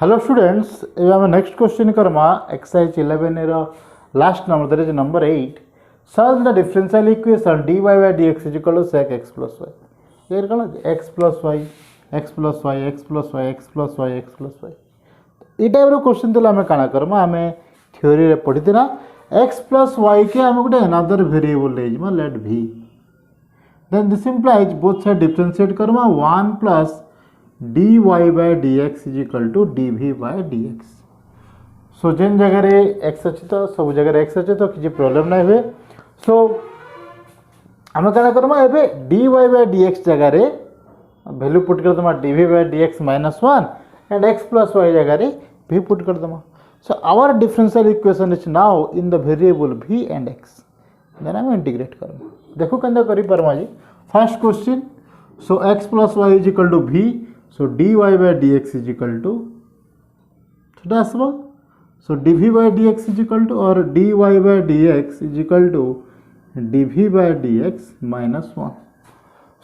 Hello students ये आम next question करमा एक्सरसाइज 11 रो last number that is number 8 solve the differential equation dy by dx is equal to sec x plus y ये कौन x plus y x plus y x plus y x plus y x plus y ये type रो question तो आम काना करमा आम theory रे पढ़ी ना x plus y के आम गोटे अनदर वेरिएबल ले जमा let v then this implies both side differentiate करमा 1 plus dy by dx is equal to dv by dx सो जेन जगह रे x अच्छी तो सब जगह x अच्छे तो किसी प्रॉब्लम नहीं हुए सो आम क्या करमा एबे dy by dx जगह रे वैल्यू पुट कर दमा dv by dx -1 and x plus y जगह रे v पुट कर दमा so our differential equation is now in the variable v and x then um integrate करमा देखो केंदा करि परमा जी first question so x plus y is equal to v so dy by dx is equal to छोटा आसबा so dv by dx is equal to और dy by dx is equal to dv by dx -1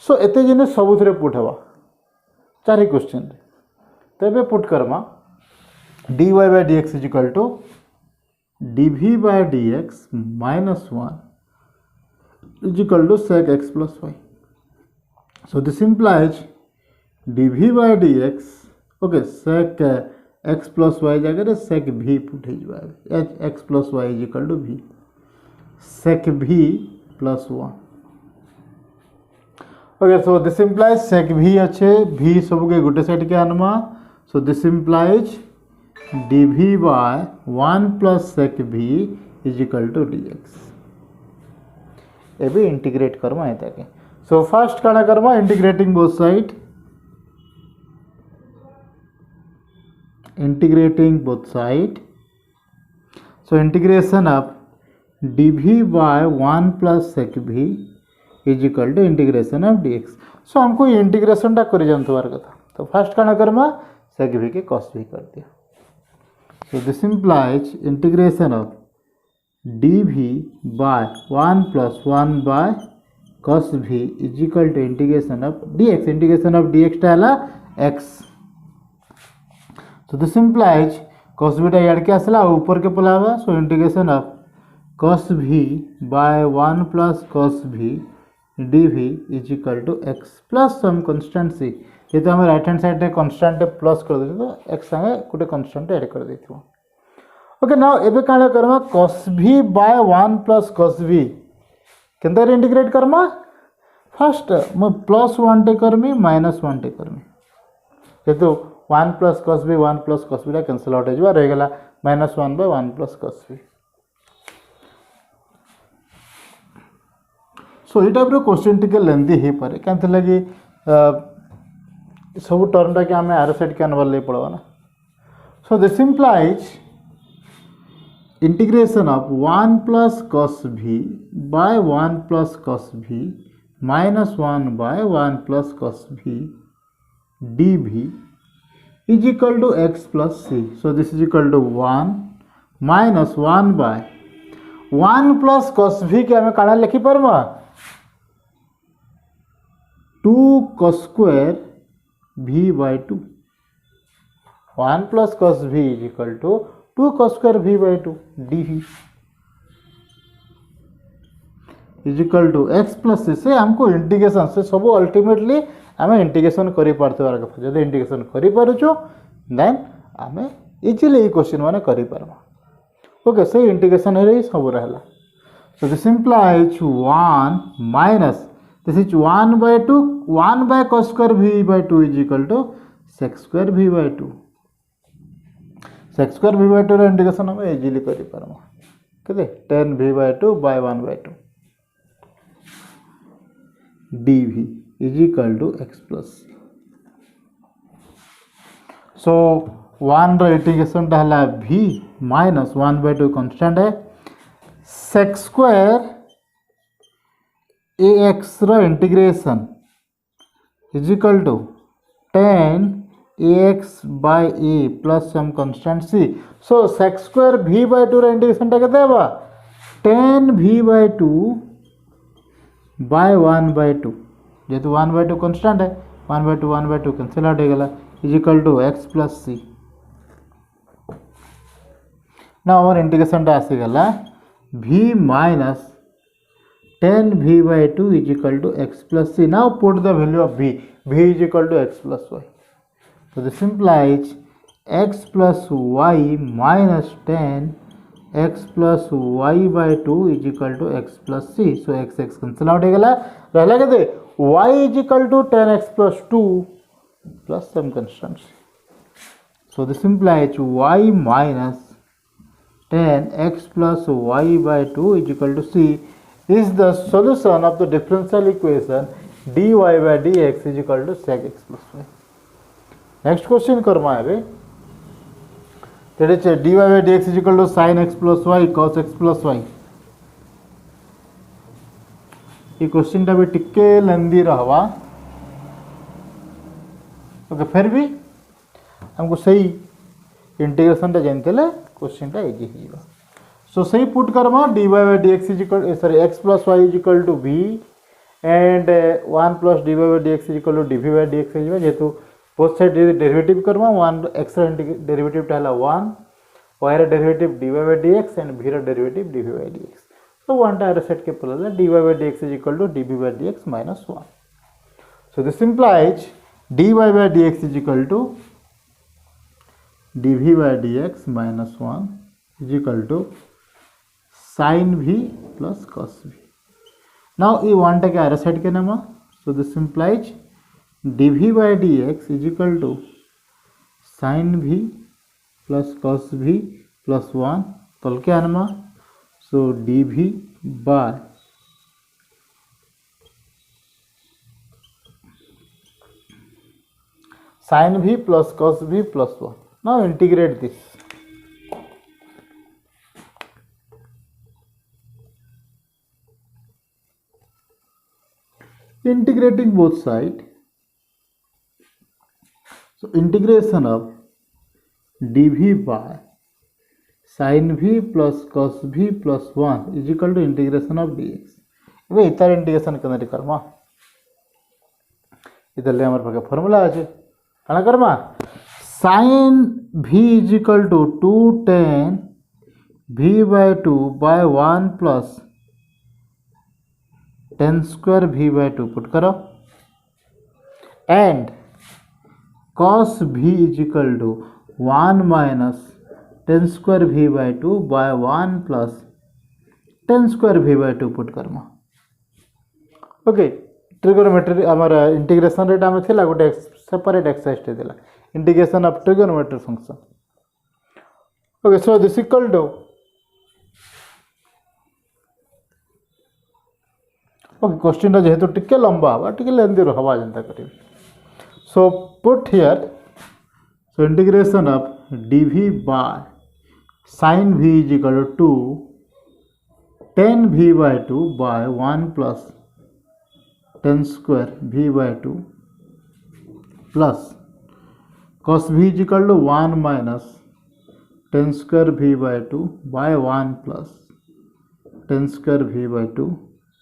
so एते जने सबुथरे put हवा चारि question तेबे put Karma dy by dx is equal to dv by dx -1 is equal to sec x plus y so this implies dv by dx okay sec x plus y जगह sec v put हो x plus y is equal to v sec v plus 1 okay so this implies sec v अच्छे v सब के गोटे side के आनमा so this implies dv by 1 plus sec v is equal to dx ए भी integrate Karma है ताके so first काना Karma integrating both side integrating both side so integration of dv by 1 plus sec v is equal to integration of dx so हमको integration टा करि जानतवार कथा तो first काना करमा sec v के cos v कर दिया so this implies integration of dv by 1 plus 1 by cos v is equal to integration of dx टाला x so this implies cos v यार के आसला ऊपर के Pallava so integration of cos v by 1 plus cos v dv is equal to x plus some constant c ये तो हम right hand side रे कांस्टेंट प्लस कर दे तो x संगे गोटे कांस्टेंट ऐड कर देथिबो ओके नाउ एबे काना Karma cos v by 1 plus cos v केंदर इंटीग्रेट करमा फर्स्ट म +1 टे करमी -1 टे करमी जेतो 1 plus cos v 1 plus cos v cancel out हो रह गला -1 by 1 plus cos v सो ये टाइप रो क्वेश्चन टिके लेंदी हे पारे कांथ लगी सब टर्म टा के हमें आर साइड के अनवर ले पड़वा ना so this implies integration of 1 plus cos v by 1 plus cos v -1 by 1 plus cos v dv is equal to x plus c so this is equal to 1 minus 1 by 1 plus cos v के हमें काना लिखि परमा 2 cos square v by 2 1 plus cos v is equal to 2 cos square v by 2 dv is equal to x plus c से हमको integration से सब ultimately आम integration करि पारथवार कथा जदि इंटीग्रेशन करि पारुछु देन आम इजीली ये क्वेश्चन माने करि पारबा ओके से इंटीग्रेशन रे सब रहला so this implies 1 minus this is 1 by 2 1 by cos square v by 2 is equal to sec square v by 2 sec square v by 2 रे इंटीग्रेशन हम इजीली करि पारबा केते 10 v by 2 by 1 by 2 dv is equal to x plus so 1 रो integration टा हला v minus 1 by 2 constant है sec square ax रो integration is equal to 10 ax by a plus some constant c so sec square v by 2 रो integration टा केते बा 10 v by 2 by 1 by 2 जेहेतु 1 by 2 कांस्टेंट है 1 by 2 कैंसिल आउट हो गला is equal to x plus c ना आमर इंटीग्रेशनटा आसीगला v minus 10v/2 is equal to x plus c. Now put the value of v is equal to x plus y. So this implies x plus y minus 10 x plus y by 2 is equal to x plus c. So x cancel out होगा रहला कहते y is equal to 10x plus 2 plus some constants. So this implies y minus 10x plus y by 2 is equal to c is the solution of the differential equation dy by dx is equal to sec x plus y. Next question Karma है तेरे dy by dx is equal to sin x plus y cos x plus y. ये question टा भी टिके लंबी रहवा okay फिर भी हमको सही इंटीग्रेशन टा जानते ले क्वेश्चन टा इजी होगा. सो सही put Karma dy by dx is equal sorry x plus y is equal to v and 1 plus dy by dx is equal to dv by dx है जेतु both side derivative Karma 1 x रा derivative टा हला 1 y रा derivative dy by dx and v रा derivative dv by dx. So 1 टा set के पलला dy by dx is equal to dv by dx minus 1. So this implies dy by dx is equal to dv by dx minus 1 is equal to sin v plus cos v. Now ये 1 टा क्या set के नामा. So this implies dv by dx is equal to sin v plus cos v plus 1 तल के आनमा. So dv by sin v plus cos v plus 1. Now integrate this. Integrating both sides. So integration of dv by sin v plus cos v plus 1 is equal to integration of dx. इवे इतर integration करने करमा इधर ले हमारे पास formula है कना Karma sin v is equal to 2 tan v by 2 by 1 plus 10 square v by 2 put करो and cos v is equal to 1 minus 10 square v by 2 by 1 plus 10 square v by 2 put करमा. Okay trigonometry हमारा integration रेट आम थिला गोटे separate exercise टे दिला integration of trigonometry function. Okay so this equal to okay question जेहेतु टिके लंबा हवा टिके लेंदी हवा जनता करी. So put here so integration of dv by sin v is equal to 10 v by 2 by 1 plus 10 square v by 2 plus cos v is equal to 1 minus 10 square v by 2 by 1 plus 10 square v by 2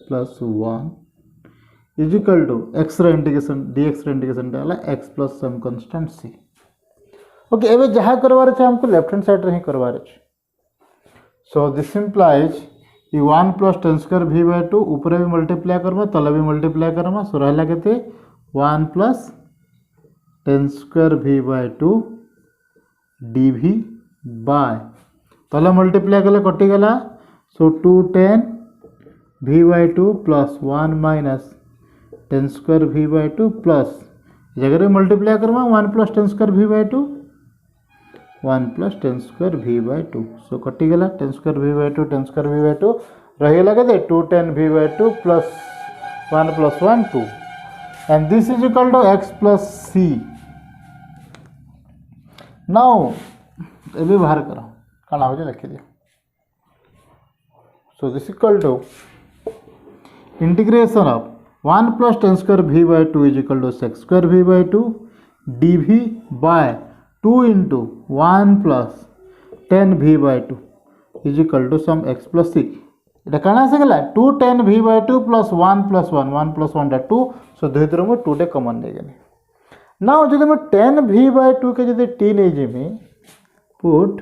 plus 1 is equal to x रा integration dx रा integration डाला x plus some constant c. Okay एवे जहाँ करवार है हमको left hand side रे ही करवार है. सो दिस इंप्लाइज ये 1 plus 10 square v by 2 ऊपर भी मल्टीप्लाई करमा तले भी मल्टीप्लाई करमा. सो रहला केते 1 plus 10 square v by 2 dv by तले मल्टीप्लाई कले कटि गला. सो 2 10 v by 2 plus 1 minus 10 square v by 2 plus जगह multiply Karma 1 plus 10 square v by 2 1 plus 10 square v by 2. सो कटि गला 10 square v by 2 10 square v by 2 रही लगे 2 10 v by 2 plus 1 plus 1 2 and this is equal to x plus c. now ये बाहर करो कण हो लिखि दियो. So this equal to integration of 1 plus 10 square v by 2 is equal to sec square v by 2 dv by 2 into 1 plus 10 v by 2 is equal to some x plus c. এটা কানা আছে গলা 2 10 v by 2 plus 1 plus 1 1 plus 1 that 2. so दुई तरह में 2 टे common ले गने. नाउ जदि मैं 10 v by 2 के जदि t नहीं Jamie put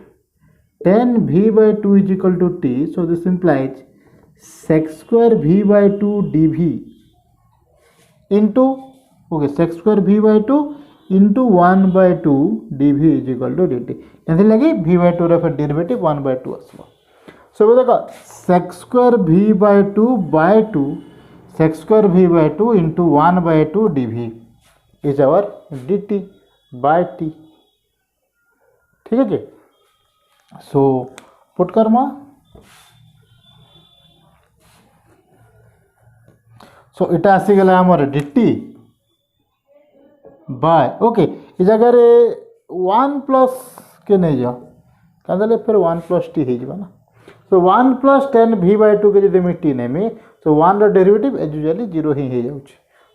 tan v by 2 is equal to t. So this implies sec square v by 2 dv into, okay, sec square v by 2 into 1 by 2 dv is equal to dt. एंथि लगी v by 2 रे derivative 1 by 2 आसबो. सो देखो sec square v by 2 by 2 sec square v by 2 into 1 by 2 dv is our dt by t. ठीक है जी. So put Karma. सो इटा आसीगला आमर dt bye, okay, इस जगह 1 plus के नहीं जाओ क्या फिर 1 प्लस टी हो ना. सो 1 प्लस tan v by 2 के जब टी नेमी सो 1 डेरिवेटिव एज यूजुअली 0 ही हो.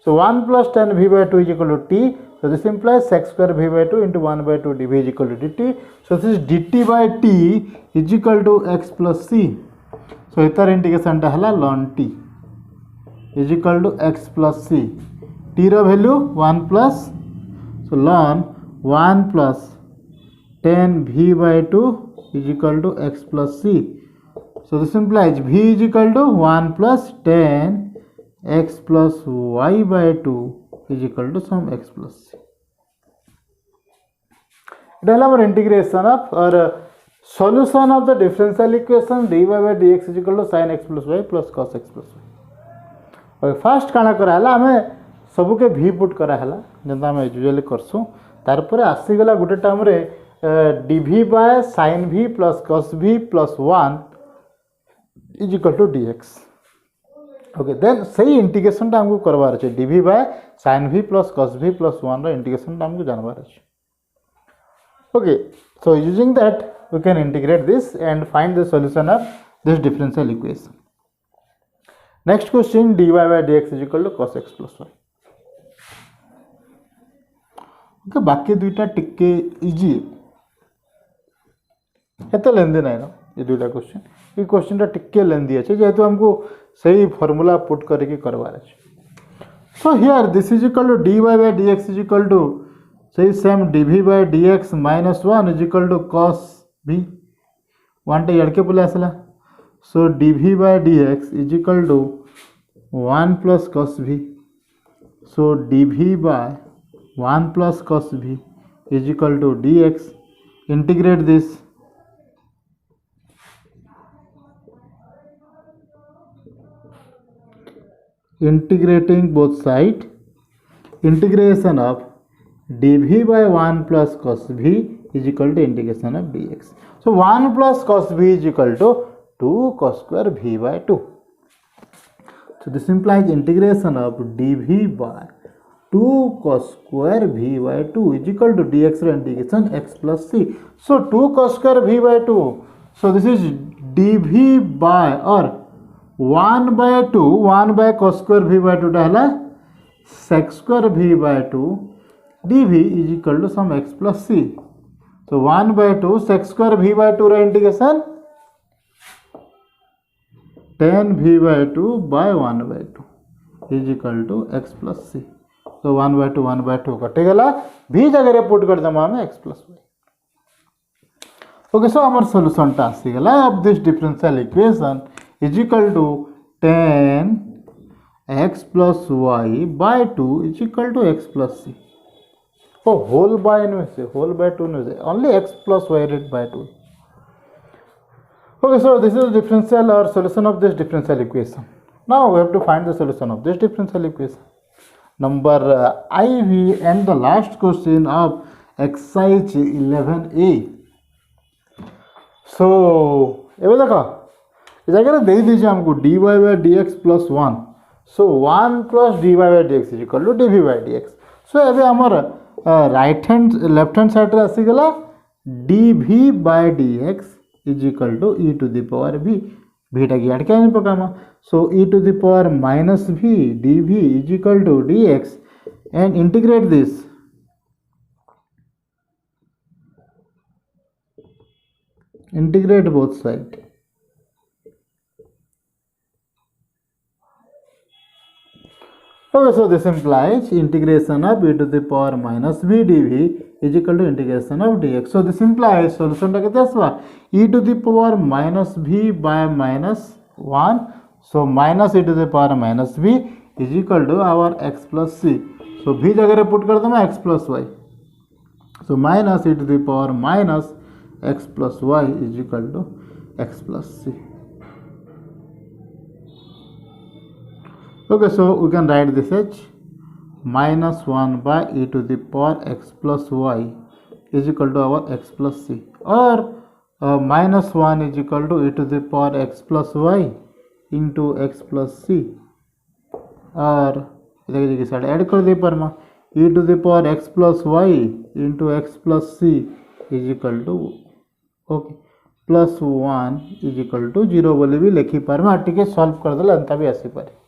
सो 1 plus tan v by 2 is equal to t. So this implies sec square v by 2 into 1 by 2 dv is equal to dt. So this is dt by t is equal to x plus c. So इतर integration टा हला ln t is equal to x plus c. t रो value 1 plus, so ln 1 plus tan v by 2 is equal to x plus c. So this implies v is equal to 1 plus tan x plus y by 2 is equal to some x plus c. It is integration of or solution of the differential equation dy by dx is equal to sin x plus y plus cos x plus y. और first काना करा हला हमें सब के v put करा हला जंता हम यूजुअली करसु. तार पर आसी गला गुटे टर्म रे dv by sin v plus cos v plus 1 is equal to dx. ओके, देन सही इंटीग्रेशन टा हमको करवार अछि. dv by sin v plus cos v plus 1 रो इंटीग्रेशन टा हमको जानवार अछि. Okay, so using that we can integrate this and find the solution of this differential equation. Next question, dy by dx is equal to cos x plus y. Okay, बाकी दुईटा टिके easy एत लेंदी ना ये दुईटा क्वेश्चन. ये question टा टिके लेंदी अच्छे जेहेतु हमको सही फॉर्मूला पुट करके करवार अच्छे. So here this is equal to dy by dx is equal to सही same dv by dx minus 1 is equal to cos v. 1 टा यड़के बोले आसला. So dv by dx is equal to 1 plus cos v. So dv by 1 plus cos v is equal to dx. Integrate this. Integrating both sides. Integration of dv by 1 plus cos v is equal to integration of dx. So 1 plus cos v is equal to 2 cos square v by 2. So this implies integration of dv by 2 cos square v by 2 is equal to dx integration x plus c. So 2 cos square v by 2. So this is dv by or 1 by 2 1 by cos square v by 2 टा sec square v by 2 dv is equal to some x plus c. So 1 by 2 sec square v by 2 रा integration tan v by 2 by 1 by 2 is equal to x plus c. So 1 by 2 कटे गला v जगह रे put कर दमा हमें x plus y. Okay, सो हमर solution टा आसी गला of this differential equation is equal to tan x plus y by 2 is equal to x plus c. Oh, whole by whole by 2 only x plus y raised by 2. Okay, so this is the differential or solution of this differential equation. Now we have to find the solution of this differential equation. Number IV and the last question of exercise 11a. So ये देखो इस जगह दे दीजिए हमको dy by dx plus 1. So 1 plus dy by dx is equal to dv by dx. So अभी हमारा right hand left hand side रे आसीगला dv by dx is equal to e to the power v. v टा की क्या नहीं पकामा. So e to the power minus v dv is equal to dx and integrate this. Integrate both sides. Okay, so this implies integration of e to the power minus b dv is equal to integration of dx. So this implies solution टा केते आसबा e to the power minus b by minus 1. So minus e to the power minus b is equal to our x plus c. So b जगह रे put कर दमा x plus y. So minus e to the power minus x plus y is equal to x plus c. Okay, so we can write this as minus 1 by e to the power x plus y is equal to our x plus c, or minus 1 is equal to e to the power x plus y into x plus c, और इधर side add कर दे पर e to the power x plus y into x plus c is equal to okay plus 1 is equal to 0 बोले भी लिखी पर टिके solve कर देला अंता भी आसी पारे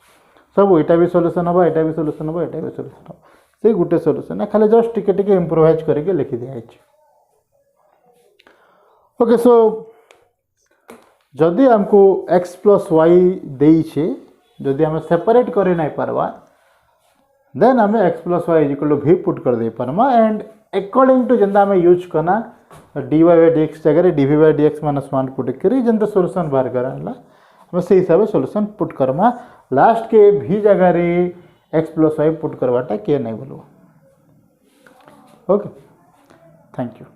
सब एटा भी सॉल्यूशन हम एटा भी सॉल्यूशन हम एटा भी सॉल्यूशन हम से गुटे सॉल्यूशन है खाली जस्ट टिके टिके इम्प्रोवाइज करके लिखि दिया है। ओके, सो जदि हमको x प्लस वाई देई छे जदि हम सेपरेट करे नहीं पारवा देन हमें x plus y equal to v put कर दे पारमा एंड अकॉर्डिंग टू जंदा हमें यूज करना dy by dx जगह dv by dx minus 1 put करी जंदा सॉल्यूशन बाहर करला हम से हिसाब से सॉल्यूशन पुट करमा लास्ट के भी जगह रे x प्लस वाई पुट करवाटा के नहीं बोलो। Okay, thank you.